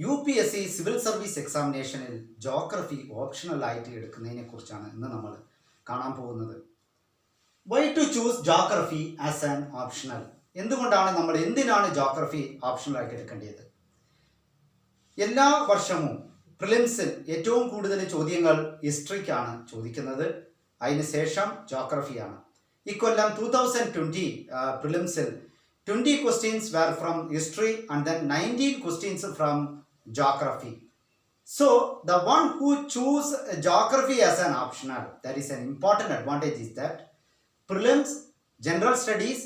UPSC civil service എക്സാമിനേഷനിൽ geography ഓപ്ഷണലായിട്ട് എടുക്കുന്നതിനെ കുറിച്ചാണ് ഇന്ന് നമ്മൾ കാണാൻ പോകുന്നത്. Why to choose geography as an optional? എന്തിനാണ് ജോഗ്രഫി ഓപ്ഷണലായിട്ട് എടുക്കേണ്ടത്? എല്ലാ വർഷവും പ്രിലിംസിൽ ഏറ്റവും കൂടുതൽ ചോദ്യങ്ങൾ ഹിസ്റ്ററിക്കാണ് ചോദിക്കുന്നത്, അതിനുശേഷം ജോഗ്രഫിയാണ്. ഇക്കൊല്ലം 2020 പ്രിലിംസിൽ 20 questions were from history and then 19 questions from geography. So the one who choose geography as an optional, that is an important advantage is that prelims, general studies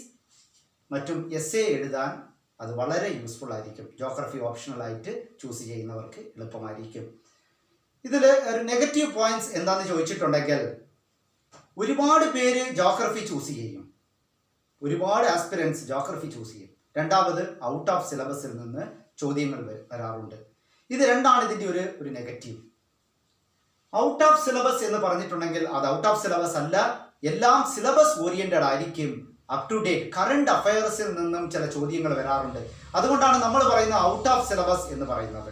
മറ്റും essay എഴുതാൻ അത് വളരെ യൂസ്ഫുൾ ആയിരിക്കും. ജോഗ്രഫി ഓപ്ഷണൽ ആയിട്ട് choose ചെയ്യുന്നവർക്ക് എളുപ്പമായിരിക്കും. ഇതിൽ ഒരു നെഗറ്റീവ് പോയിന്റ്സ് എന്താണെന്ന് ചോദിച്ചിട്ടുണ്ടെങ്കിൽ, ഒരുപാട് പേര് ജോഗ്രഫി ചൂസ് ചെയ്യും, ഒരുപാട് ആസ്പിരൻസ് ജോഗ്രഫി ചൂസ് ചെയ്യും. രണ്ടാമത് ഔട്ട് ഓഫ് സിലബസിൽ നിന്ന് ചോദ്യങ്ങൾ വരാറുണ്ട്. ഇത് രണ്ടാണ് ഇതിൻ്റെ ഒരു നെഗറ്റീവ്. ഔട്ട് ഓഫ് സിലബസ് എന്ന് പറഞ്ഞിട്ടുണ്ടെങ്കിൽ അത് ഔട്ട് ഓഫ് സിലബസ് അല്ല, എല്ലാം സിലബസ് ഓറിയന്റഡ് ആയിരിക്കും. അപ് ടു ഡേറ്റ് കറണ്ട് അഫയേഴ്സിൽ നിന്നും ചില ചോദ്യങ്ങൾ വരാറുണ്ട്. അതുകൊണ്ടാണ് നമ്മൾ പറയുന്ന ഔട്ട് ഓഫ് സിലബസ് എന്ന് പറയുന്നത്.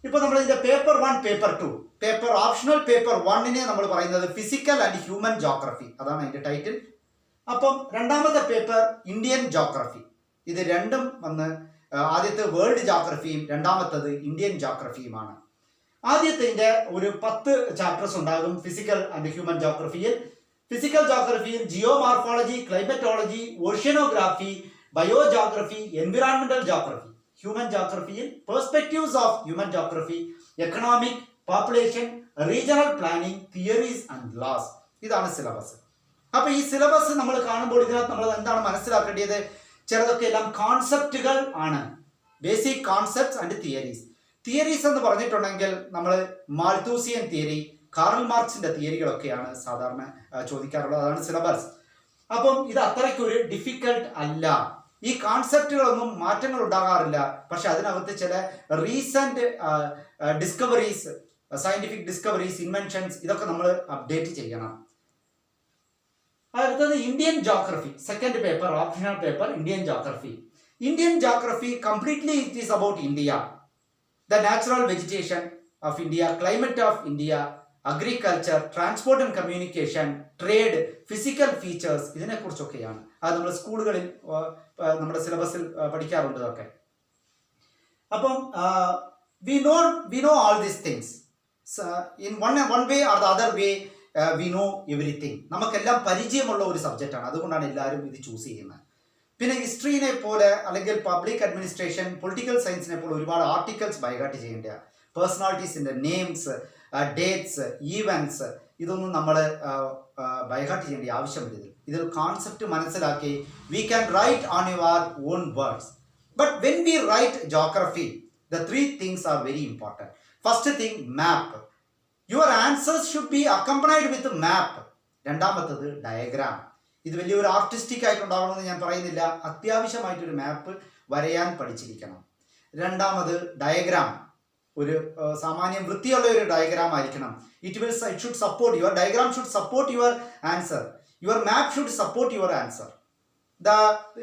ഇപ്പോൾ നമ്മൾ ഇതിന്റെ paper 1, paper 2, paper optional paper 1നെ നമ്മൾ പറയുന്നത് ഫിസിക്കൽ ആൻഡ് ഹ്യൂമൻ ജോഗ്രഫി, അതാണ് അതിന്റെ ടൈറ്റിൽ. അപ്പം രണ്ടാമത്തെ പേപ്പർ ഇന്ത്യൻ ജോഗ്രഫി. ഇത് രണ്ടും വന്ന് ആദ്യത്തെ വേൾഡ് ജോഗ്രഫിയും രണ്ടാമത്തത് ഇന്ത്യൻ ജോഗ്രഫിയുമാണ്. ആദ്യത്തെ ഒരു 10 ചാപ്റ്റേഴ്സ് ഉണ്ടാകും ഫിസിക്കൽ ആൻഡ് ഹ്യൂമൻ ജോഗ്രഫിയിൽ. ഫിസിക്കൽ ജോഗ്രഫിയിൽ geomorphology, climatology, oceanography, biogeography, environmental geography. Human ജോഗ്രഫിയിൽ perspectives of human geography, economic, population, regional planning, theories and laws. ഇതാണ് സിലബസ്. അപ്പൊ ഈ സിലബസ് നമ്മൾ കാണുമ്പോൾ ഇതിനകത്ത് നമ്മൾ എന്താണ് മനസ്സിലാക്കേണ്ടത്? ചിലതൊക്കെ എല്ലാം കോൺസെപ്റ്റുകൾ ആണ്, basic concepts and theories. Theories എന്ന് പറഞ്ഞിട്ടുണ്ടെങ്കിൽ നമ്മൾ മാൾത്തൂസിയൻ തിയറി, കാർൽ മാർക്സിന്റെ തിയറികളൊക്കെയാണ് സാധാരണ ചോദിക്കാറുള്ളത്, അതാണ് സിലബസ്. അപ്പം ഇത് അത്രയ്ക്കൊരു ഡിഫിക്കൽട്ട് അല്ല. ഈ കോൺസെപ്റ്റുകളൊന്നും മാറ്റങ്ങൾ ഉണ്ടാകാറില്ല, പക്ഷെ അതിനകത്ത് ചില recent discoveries, scientific discoveries, inventions, ഇതൊക്കെ നമ്മൾ അപ്ഡേറ്റ് ചെയ്യണം. അടുത്തത് Indian geography, second paper, optional paper, Indian geography. Indian geography completely it is about India, the natural vegetation of India, climate of India, agriculture, transport and communication, trade, physical features, ഇതിനെക്കുറിച്ചൊക്കെയാണ്. അത് നമ്മൾ സ്കൂളുകളിൽ നമ്മുടെ സിലബസിൽ പഠിക്കാറുണ്ട് ഇതൊക്കെ. അപ്പം we know all these things. So, in one way or the other way we know everything. നമുക്കെല്ലാം പരിചയമുള്ള ഒരു സബ്ജക്റ്റാണ്, അതുകൊണ്ടാണ് എല്ലാവരും ഇത് ചൂസ് ചെയ്യുന്നത്. പിന്നെ ഹിസ്റ്ററിനെ പോലെ അല്ലെങ്കിൽ പബ്ലിക് അഡ്മിനിസ്ട്രേഷൻ, പൊളിറ്റിക്കൽ സയൻസിനെ പോലെ ഒരുപാട് ആർട്ടിക്കിൾസ് ബൈഹാർട്ട് ചെയ്യേണ്ട, പേഴ്സണാലിറ്റീസിന്റെ നെയിംസ്, ഡേറ്റ്സ്, ഈവൻസ്, ഇതൊന്നും നമ്മൾ ബൈഹാർട്ട് ചെയ്യേണ്ട ആവശ്യമില്ല. ഇതിൽ കോൺസെപ്റ്റ് മനസ്സിലാക്കി we can write on your own words. But when we write geography, the 3 things are very important. First thing, map. Your answers should be accompanied with a map. രണ്ടാമത്തത് diagram. ഇത് വലിയൊരു artistic ആയിട്ടുണ്ടാവണമെന്ന് ഞാൻ പറയുന്നില്ല, അത്യാവശ്യമായിട്ടൊരു മാപ്പ് വരയാൻ പഠിച്ചിരിക്കണം. രണ്ടാമത് diagram, ഒരു സാമാന്യം വൃത്തിയുള്ള ഒരു ഡയഗ്രാം ആയിരിക്കണം. it should support, your diagram should support your answer, your map should support your answer.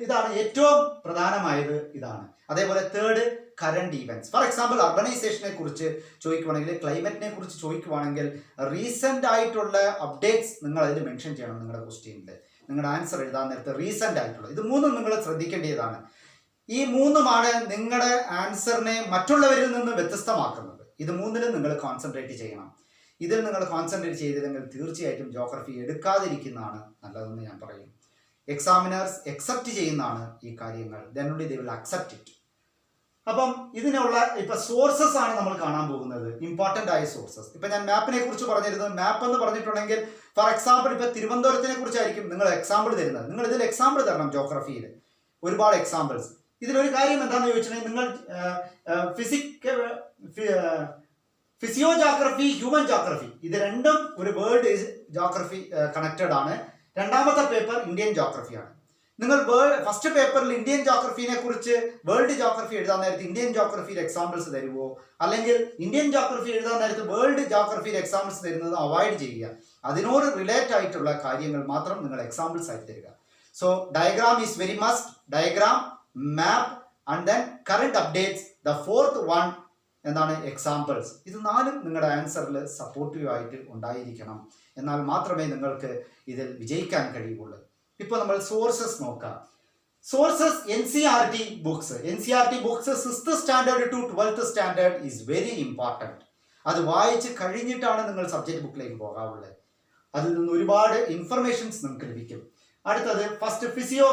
ഇതാണ് ഏറ്റവും പ്രധാനമായത്, ഇതാണ്. അതേപോലെ third, current events. For example അർബനൈസേഷനെ കുറിച്ച് ചോദിക്കുവാണെങ്കിൽ, ക്ലൈമറ്റിനെ കുറിച്ച് ചോദിക്കുവാണെങ്കിൽ, റീസെന്റ് ആയിട്ടുള്ള അപ്ഡേറ്റ്സ് നിങ്ങൾ അതിൽ മെൻഷൻ ചെയ്യണം നിങ്ങളുടെ ക്വസ്റ്റ്യനിൽ. നിങ്ങളുടെ ആൻസർ എഴുതാൻ നേരത്തെ റീസെന്റ് ആയിട്ടുള്ള ഇത് 3 നിങ്ങൾ ശ്രദ്ധിക്കേണ്ടതാണ്. ഈ 3 നിങ്ങളുടെ ആൻസറിനെ മറ്റുള്ളവരിൽ നിന്ന് വ്യത്യസ്തമാക്കുന്നത്. ഇത് 3ലും നിങ്ങൾ കോൺസെൻട്രേറ്റ് ചെയ്യണം. ഇതിൽ നിങ്ങൾ കോൺസെൻട്രേറ്റ് ചെയ്തില്ലെങ്കിൽ തീർച്ചയായിട്ടും ജോഗ്രഫി എടുക്കാതിരിക്കുന്നതാണ് നല്ലതെന്ന് ഞാൻ പറയും. എക്സാമിനേഴ്സ് അക്സെപ്റ്റ് ചെയ്യുന്നതാണ് ഈ കാര്യങ്ങൾ, then only they will accept it. അപ്പം ഇതിനുള്ള ഇപ്പൊ സോഴ്സസ് ആണ് നമ്മൾ കാണാൻ പോകുന്നത്, ഇമ്പോർട്ടന്റ് ആയ സോഴ്സസ്. ഇപ്പൊ ഞാൻ മാപ്പിനെ കുറിച്ച് പറഞ്ഞിരുന്നത്, മാപ്പ് എന്ന് പറഞ്ഞിട്ടുണ്ടെങ്കിൽ ഫോർ എക്സാമ്പിൾ ഇപ്പൊ തിരുവനന്തപുരത്തിനെ കുറിച്ചായിരിക്കും നിങ്ങൾ എക്സാമ്പിൾ തരുന്നത്. നിങ്ങൾ ഇതിൽ എക്സാമ്പിൾ തരണം ജോഗ്രഫിയിൽ, ഒരുപാട് എക്സാമ്പിൾസ്. ഇതിലൊരു കാര്യം എന്താണെന്ന് ചോദിച്ചിട്ടുണ്ടെങ്കിൽ, നിങ്ങൾ ഫിസിയോ ജോഗ്രഫി, ഹ്യൂമൻ ജോഗ്രഫി, ഇത് രണ്ടും ഒരു വേൾഡ് ജോഗ്രഫി കണക്റ്റഡ് ആണ്. രണ്ടാമത്തെ പേപ്പർ ഇന്ത്യൻ ജോഗ്രഫിയാണ്. നിങ്ങൾ ഫസ്റ്റ് പേപ്പറിൽ ഇന്ത്യൻ ജോഗ്രഫിനെ കുറിച്ച് വേൾഡ് ജോഗ്രഫി എഴുതാൻ നേരത്ത് ഇന്ത്യൻ ജോഗ്രഫിയിൽ എക്സാമ്പിൾസ് തരുമോ, അല്ലെങ്കിൽ ഇന്ത്യൻ ജോഗ്രഫി എഴുതാൻ നേരത്ത് വേൾഡ് ജോഗ്രഫിയിൽ എക്സാമ്പിൾസ് തരുന്നത് അവോയ്ഡ് ചെയ്യുക. അതിനോട് റിലേറ്റ് ആയിട്ടുള്ള കാര്യങ്ങൾ മാത്രം നിങ്ങൾ എക്സാമ്പിൾസ് ആയിട്ട് തരിക. So diagram is very must. Diagram, map, and then current updates. The fourth one, എന്താണ് എക്സാമ്പിൾസ്. ഇത് നാലും നിങ്ങളുടെ ആൻസറിൽ സപ്പോർട്ടീവ് ആയിട്ട് ഉണ്ടായിരിക്കണം. എന്നാൽ മാത്രമേ നിങ്ങൾക്ക് ഇതിൽ വിജയിക്കാൻ കഴിയുള്ളൂ. ഇപ്പോൾ നമ്മൾ സോഴ്സസ് നോക്കാം. Sources NCERT books. NCERT books 6th standard to 12th standard is very important. അത് വായിച്ച് കഴിഞ്ഞിട്ടാണ് നിങ്ങൾ സബ്ജക്റ്റ് ബുക്കിലേക്ക് പോകാവുള്ളത്. അതിൽ നിന്ന് ഒരുപാട് ഇൻഫർമേഷൻസ് നിങ്ങൾക്ക് ലഭിക്കും. അടുത്തത് ഫസ്റ്റ് ഫിസിയോ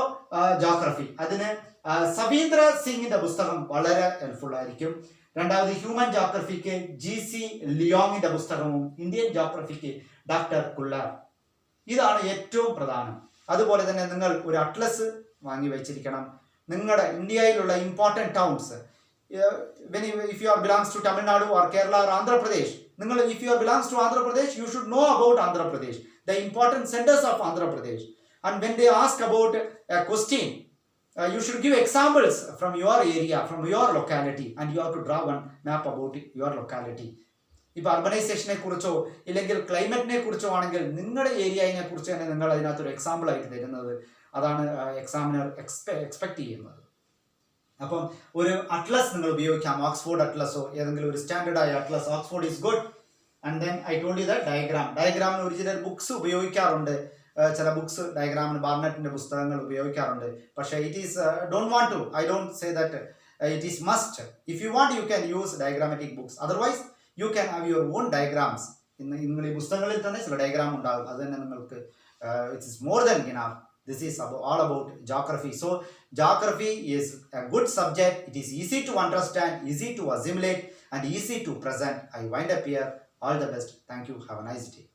ജോഗ്രഫി. അതിന് സവീന്ദ്ര സിംഗിന്റെ പുസ്തകം വളരെ ഹെൽപ്ഫുൾ ആയിരിക്കും. രണ്ടാമത് ഹ്യൂമൻ ജോഗ്രഫിക്ക് GC ലിയോങ്ങിന്റെ പുസ്തകവും ഇന്ത്യൻ ജോഗ്രഫിക്ക് ഡോക്ടർ കുള്ളർ. ഇതാണ് ഏറ്റവും പ്രധാനം. അതുപോലെ തന്നെ നിങ്ങൾ ഒരു അറ്റ്ലസ് വാങ്ങി വെച്ചിരിക്കണം. നിങ്ങളുടെ ഇന്ത്യയിലുള്ള important towns, if you are belongs to Tamil Nadu or Kerala or Andhra Pradesh, if you are belongs to Andhra Pradesh, you should know about Andhra Pradesh, the important centers of Andhra Pradesh. And when they ask about a question, you should give examples from your area, from your locality, and you have to draw one map about your locality. ഇപ്പോൾ അർബനൈസേഷനെ കുറിച്ചോ ഇല്ലെങ്കിൽ ക്ലൈമറ്റിനെ കുറിച്ചോ ആണെങ്കിൽ നിങ്ങളുടെ ഏരിയയെ കുറിച്ച് തന്നെ നിങ്ങൾ അതിനകത്തൊരു എക്സാമ്പിൾ ആയിട്ട് തരുന്നത്. അതാണ് എക്സാമിനർ എക്സ്പെക്ട് ചെയ്യുന്നത്. അപ്പം ഒരു അറ്റ്ലസ് നിങ്ങൾ ഉപയോഗിക്കാം. ഓക്സ്ഫോർഡ് അറ്റ്ലസോ ഏതെങ്കിലും ഒരു സ്റ്റാൻഡേർഡ് ആയ atlas. Oxford is good. And then I told you the ഡയഗ്രാമിന് ഒറിജിനൽ ബുക്സ് ഉപയോഗിക്കാറുണ്ട്. ചില ബുക്സ് ഡയഗ്രാമിന് ബാർണറ്റിന്റെ പുസ്തകങ്ങൾ ഉപയോഗിക്കാറുണ്ട്. പക്ഷേ it is I don't say that it is must. If you want you can use diagrammatic books. Otherwise you can have your own diagrams. നിങ്ങൾ ഈ പുസ്തകങ്ങളിൽ തന്നെ ചില ഡയഗ്രാം ഉണ്ടാകും. അത് തന്നെ നിങ്ങൾക്ക് it's more than enough. This is all about geography. So geography is a good subject. It is easy to understand, easy to assimilate, and easy to present. I wind up here. All the best. Thank you. Have a nice day.